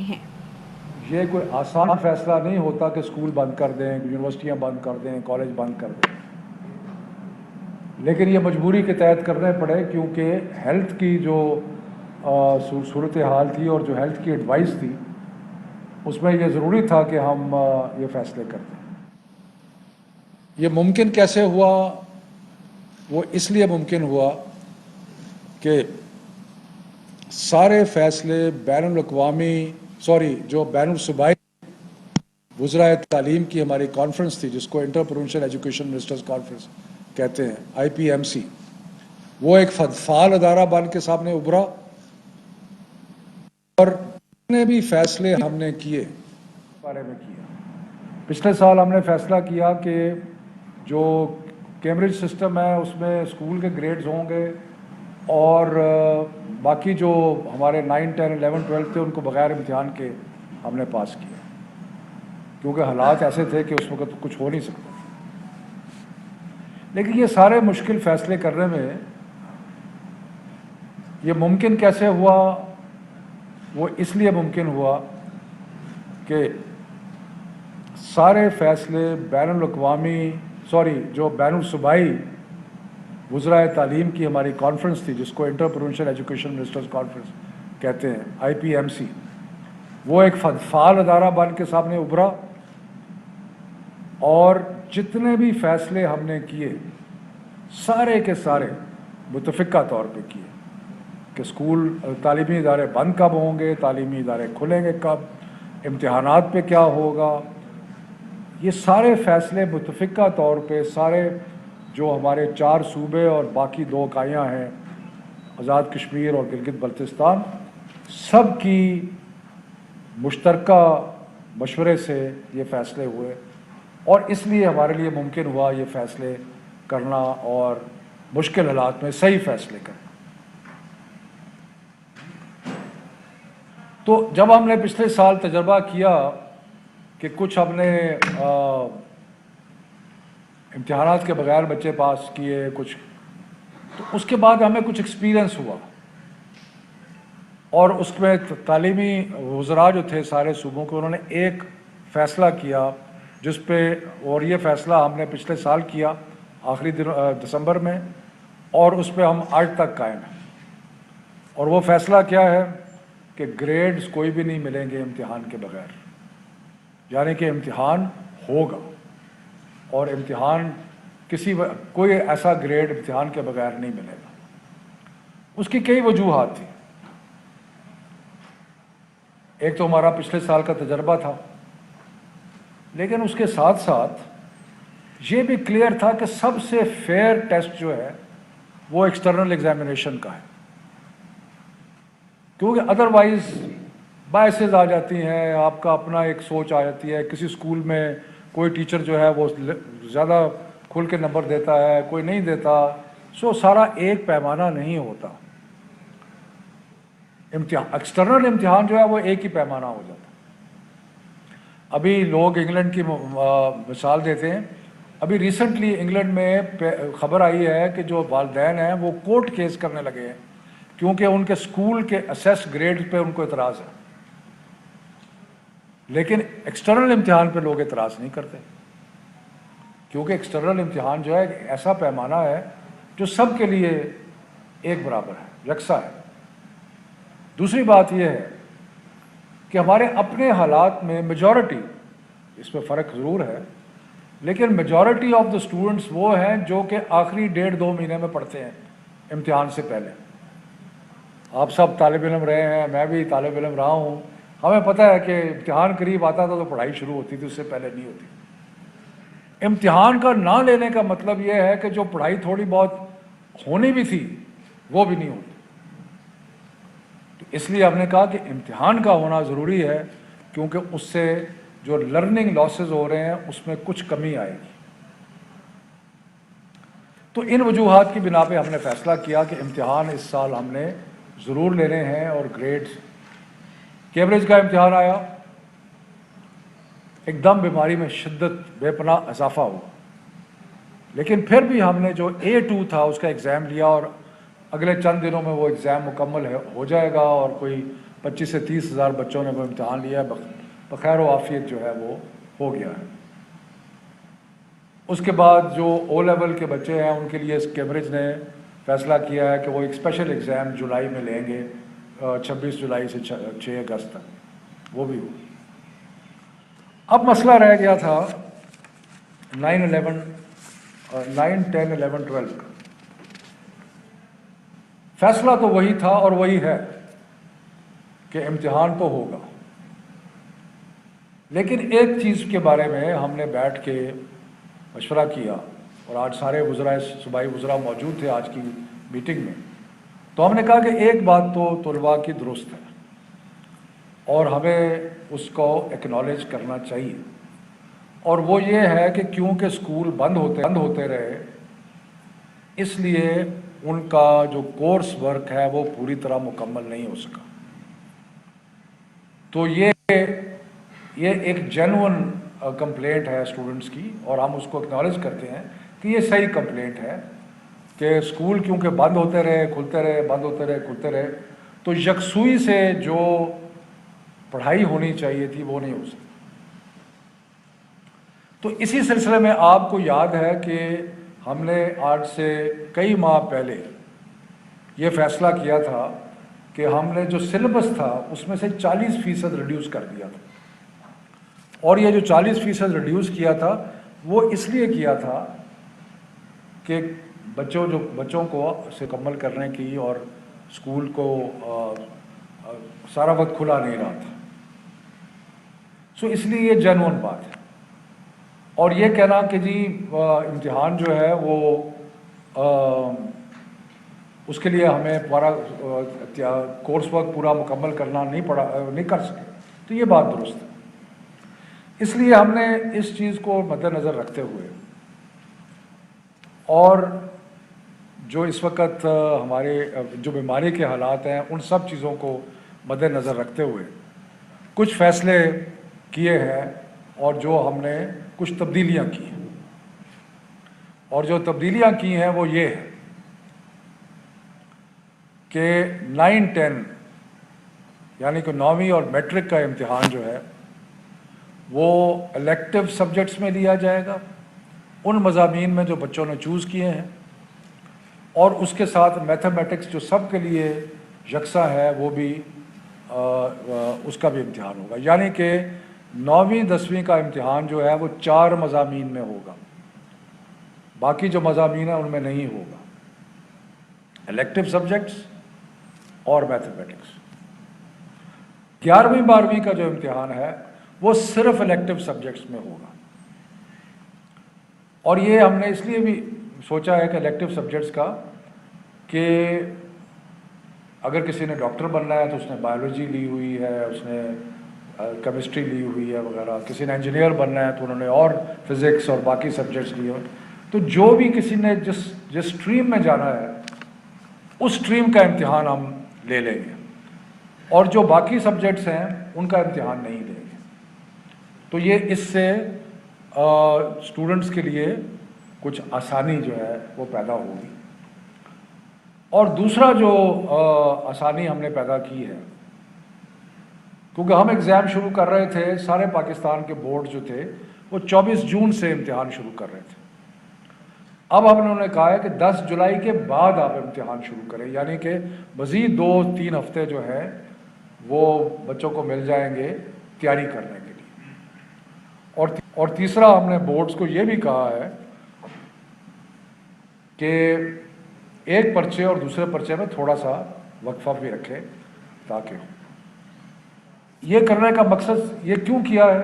ہیں۔ یہ کوئی آسان فیصلہ نہیں ہوتا کہ اسکول بند کر دیں، یونیورسٹیاں بند کر دیں، کالج بند کر دیں، لیکن یہ مجبوری کے تحت کرنے پڑے کیونکہ ہیلتھ کی جو صورتحال تھی اور جو ہیلتھ کی ایڈوائس تھی اس میں یہ ضروری تھا کہ ہم یہ فیصلے کرتے ہیں۔ یہ ممکن کیسے ہوا؟ وہ اس لیے ممکن ہوا کہ سارے فیصلے بین الصوبائی وزرائے تعلیم کی ہماری کانفرنس تھی، جس کو inter provincial education ministers conference کہتے ہیں، IPMC، وہ ایک فعال ادارہ بن کے سامنے ابھرا، اور جتنے بھی فیصلے ہم نے کیے بارے میں کیا۔ پچھلے سال ہم نے فیصلہ کیا کہ جو کیمبرج سسٹم ہے اس میں اسکول کے گریڈز ہوں گے، اور باقی جو ہمارے 9, 10, 11, 12 تھے ان کو بغیر امتحان کے ہم نے پاس کیا، کیونکہ حالات ایسے تھے کہ اس وقت کچھ ہو نہیں سکتا۔ لیکن یہ سارے مشکل فیصلے کرنے میں یہ ممکن کیسے ہوا؟ وہ اس لیے ممکن ہوا کہ سارے فیصلے جو بین الصوبائی وزرائے تعلیم کی ہماری کانفرنس تھی، جس کو inter provincial education ministers conference کہتے ہیں، IPMC، وہ ایک فعال ادارہ بن کے سامنے ابھرا، اور جتنے بھی فیصلے ہم نے کیے سارے کے سارے متفقہ طور پہ کیے کہ اسکول تعلیمی ادارے بند کب ہوں گے، تعلیمی ادارے کھلیں گے کب، امتحانات پہ کیا ہوگا۔ یہ سارے فیصلے متفقہ طور پہ سارے جو ہمارے 4 صوبے اور باقی 2 اکائیاں ہیں، آزاد کشمیر اور گلگت بلتستان، سب کی مشترکہ مشورے سے یہ فیصلے ہوئے، اور اس لیے ہمارے لیے ممکن ہوا یہ فیصلے کرنا اور مشکل حالات میں صحیح فیصلے کرنا۔ تو جب ہم نے پچھلے سال تجربہ کیا کہ کچھ ہم نے امتحانات کے بغیر بچے پاس کیے کچھ، تو اس کے بعد ہمیں کچھ ایکسپیرئنس ہوا، اور اس میں تعلیمی وزراء جو تھے سارے صوبوں کے، انہوں نے ایک فیصلہ کیا جس پہ، اور یہ فیصلہ ہم نے پچھلے سال کیا آخری دسمبر میں، اور اس پہ ہم آج تک قائم ہیں۔ اور وہ فیصلہ کیا ہے کہ گریڈز کوئی بھی نہیں ملیں گے امتحان کے بغیر، یعنی کہ امتحان ہوگا، اور امتحان کوئی ایسا گریڈ امتحان کے بغیر نہیں ملے گا۔ اس کی کئی وجوہات تھیں۔ ایک تو ہمارا پچھلے سال کا تجربہ تھا، لیکن اس کے ساتھ ساتھ یہ بھی کلیئر تھا کہ سب سے فیئر ٹیسٹ جو ہے وہ ایکسٹرنل ایگزامینیشن کا ہے، کیونکہ ادروائز بائسز آ جاتی ہیں، آپ کا اپنا ایک سوچ آ جاتی ہے، کسی اسکول میں کوئی ٹیچر جو ہے وہ زیادہ کھل کے نمبر دیتا ہے، کوئی نہیں دیتا، سارا ایک پیمانہ نہیں ہوتا۔ ایکسٹرنل امتحان جو ہے وہ ایک ہی پیمانہ ہو جاتا ہے۔ ابھی لوگ انگلینڈ کی مثال دیتے ہیں، ابھی ریسنٹلی انگلینڈ میں خبر آئی ہے کہ جو والدین ہیں وہ کورٹ کیس کرنے لگے ہیں، کیونکہ ان کے اسکول کے اسیس گریڈ پہ ان کو اعتراض ہے، لیکن ایکسٹرنل امتحان پہ لوگ اعتراض نہیں کرتے، کیونکہ ایکسٹرنل امتحان جو ہے ایسا پیمانہ ہے جو سب کے لیے ایک برابر ہے، یکساں ہے۔ دوسری بات یہ ہے کہ ہمارے اپنے حالات میں میجورٹی، اس میں فرق ضرور ہے، لیکن میجورٹی آف دا اسٹوڈنٹس وہ ہیں جو کہ آخری 1.5-2 مہینے میں پڑھتے ہیں امتحان سے پہلے۔ آپ سب طالب علم رہے ہیں، میں بھی طالب علم رہا ہوں، ہمیں پتہ ہے کہ امتحان قریب آتا تھا تو پڑھائی شروع ہوتی تھی، اس سے پہلے نہیں ہوتی۔ امتحان کا نہ لینے کا مطلب یہ ہے کہ جو پڑھائی تھوڑی بہت ہونی بھی تھی وہ بھی نہیں ہوتی۔ تو اس لیے ہم نے کہا کہ امتحان کا ہونا ضروری ہے، کیونکہ اس سے جو لرننگ لاسز ہو رہے ہیں اس میں کچھ کمی آئے گی۔ تو ان وجوہات کی بنا پہ ہم نے فیصلہ کیا کہ امتحان اس سال ہم نے ضرور لینے ہیں، اور گریڈز، کیمبرج کا امتحان آیا، ایک دم بیماری میں شدت بے پناہ اضافہ ہوا، لیکن پھر بھی ہم نے جو A2 تھا اس کا ایگزام لیا، اور اگلے چند دنوں میں وہ ایگزام مکمل ہو جائے گا، اور کوئی 25 سے 30 ہزار بچوں نے وہ امتحان لیا ہے، بخیر و عافیت جو ہے وہ ہو گیا ہے۔ اس کے بعد جو او لیول کے بچے ہیں ان کے لیے کیمبرج نے فیصلہ کیا ہے کہ وہ ایک اسپیشل ایگزام جولائی میں لیں گے، 26 جولائی سے 6 اگست تک، وہ بھی ہو۔ اب مسئلہ رہ گیا تھا 9، 10، 11، 12 کا۔ فیصلہ تو وہی تھا اور وہی ہے کہ امتحان تو ہوگا، لیکن ایک چیز کے بارے میں ہم نے بیٹھ کے مشورہ کیا، اور آج سارے وزراء، صوبائی وزراء موجود تھے آج کی میٹنگ میں، تو ہم نے کہا کہ ایک بات تو طلباء کی درست ہے اور ہمیں اس کو ایکنالج کرنا چاہیے، اور وہ یہ ہے کہ کیونکہ اسکول بند ہوتے رہے، اس لیے ان کا جو کورس ورک ہے وہ پوری طرح مکمل نہیں ہو سکا۔ تو یہ ایک جینون کمپلینٹ ہے اسٹوڈنٹس کی، اور ہم اس کو اکنالج کرتے ہیں کہ یہ صحیح کمپلینٹ ہے کہ اسکول کیونکہ بند ہوتے رہے، کھلتے رہے، بند ہوتے رہے، کھلتے رہے، تو یکسوئی سے جو پڑھائی ہونی چاہیے تھی وہ نہیں ہو سکی۔ تو اسی سلسلے میں آپ کو یاد ہے کہ ہم نے آج سے کئی ماہ پہلے یہ فیصلہ کیا تھا کہ ہم نے جو سلیبس تھا اس میں سے 40% ریڈیوس کر دیا تھا، اور یہ جو 40% ریڈیوس کیا تھا وہ اس لیے کیا تھا کہ بچوں کو مکمل کرنے کی، اور اسکول کو سارا وقت کھلا نہیں رہا تھا، سو اس لیے یہ جینون بات ہے۔ اور یہ کہنا کہ جی امتحان جو ہے وہ اس کے لیے ہمیں پورا کورس ورک پورا مکمل کرنا نہیں کر سکے، تو یہ بات درست ہے۔ اس لیے ہم نے اس چیز کو مد نظر رکھتے ہوئے، اور جو اس وقت ہمارے جو بیماری کے حالات ہیں ان سب چیزوں کو مد نظر رکھتے ہوئے کچھ فیصلے کیے ہیں، اور جو ہم نے کچھ تبدیلیاں کی ہیں، اور جو تبدیلیاں کی ہیں وہ یہ ہے کہ 9، 10 یعنی کہ 9ویں اور میٹرک کا امتحان جو ہے وہ الیکٹیو سبجیکٹس میں لیا جائے گا، ان مضامین میں جو بچوں نے چوز کیے ہیں، اور اس کے ساتھ میتھمیٹکس جو سب کے لیے یکساں ہے وہ بھی اس کا بھی امتحان ہوگا، یعنی کہ 9ویں 10ویں کا امتحان جو ہے وہ 4 مضامین میں ہوگا، باقی جو مضامین ہیں ان میں نہیں ہوگا، الیکٹیو سبجیکٹس اور میتھمیٹکس۔ 11ویں 12ویں کا جو امتحان ہے وہ صرف الیکٹیو سبجیکٹس میں ہوگا، اور یہ ہم نے اس لیے بھی سوچا ہے کہ الیکٹیو سبجیکٹس کا کہ اگر کسی نے ڈاکٹر بننا ہے تو اس نے بایولوجی لی ہوئی ہے، اس نے کیمسٹری لی ہوئی ہے وغیرہ، کسی نے انجینئر بننا ہے تو انہوں نے اور فزکس اور باقی سبجیکٹس لیے ہوئے، تو جو بھی کسی نے جس اسٹریم میں جانا ہے اس اسٹریم کا امتحان ہم لے لیں گے، اور جو باقی سبجیکٹس ہیں ان کا امتحان نہیں لیں گے۔ تو یہ اس سے اسٹوڈنٹس کے لیے کچھ آسانی جو ہے وہ پیدا ہوگی۔ اور دوسرا جو آسانی ہم نے پیدا کی ہے، کیونکہ ہم ایگزام شروع کر رہے تھے، سارے پاکستان کے بورڈ جو تھے وہ 24 جون سے امتحان شروع کر رہے تھے، اب ہم نے کہا ہے کہ 10 جولائی کے بعد آپ امتحان شروع کریں، یعنی کہ مزید 2-3 ہفتے جو ہیں وہ بچوں کو مل جائیں گے تیاری کرنے کے لیے۔ اور تیسرا ہم نے بورڈز کو یہ بھی کہا ہے کہ ایک پرچے اور دوسرے پرچے میں تھوڑا سا وقفہ بھی رکھے، تاکہ یہ کرنے کا مقصد یہ کیوں کیا ہے،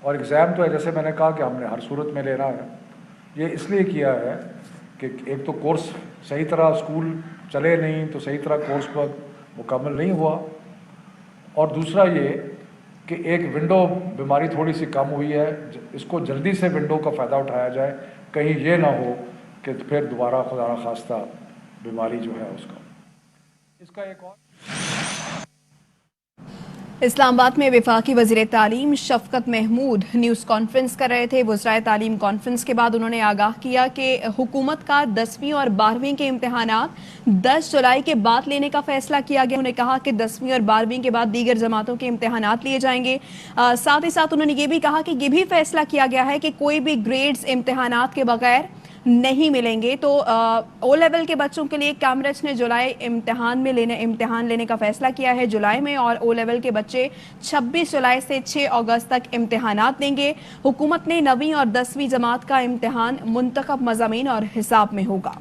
اور ایگزام تو ہے جیسے میں نے کہا کہ ہم نے ہر صورت میں لینا ہے، یہ اس لیے کیا ہے کہ ایک تو کورس صحیح طرح اسکول چلے نہیں تو صحیح طرح کورس پر مکمل نہیں ہوا، اور دوسرا یہ کہ ایک ونڈو بیماری تھوڑی سی کم ہوئی ہے، اس کو جلدی سے ونڈو کا فائدہ اٹھایا جائے، کہیں یہ نہ ہو کہ پھر دوبارہ خدا نخواستہ بیماری جو ہے اس کا ایک اور اسلام آباد میں وفاقی وزیر تعلیم شفقت محمود نیوز کانفرنس کر رہے تھے۔ وزرائے تعلیم کانفرنس کے بعد انہوں نے آگاہ کیا کہ حکومت کا 10ویں اور 12ویں کے امتحانات 10 جولائی کے بعد لینے کا فیصلہ کیا گیا۔ انہوں نے کہا کہ 10ویں اور 12ویں کے بعد دیگر جماعتوں کے امتحانات لیے جائیں گے۔ ساتھ ہی ساتھ انہوں نے یہ بھی کہا کہ یہ بھی فیصلہ کیا گیا ہے کہ کوئی بھی گریڈز امتحانات کے بغیر نہیں ملیں گے۔ تو او لیول کے بچوں کے لیے کیمبرج نے جولائی امتحان لینے کا فیصلہ کیا ہے جولائی میں، اور او لیول کے بچے 26 جولائی سے 6 اگست تک امتحانات دیں گے۔ حکومت نے 9ویں اور 10ویں جماعت کا امتحان منتخب مضامین اور حساب میں ہوگا۔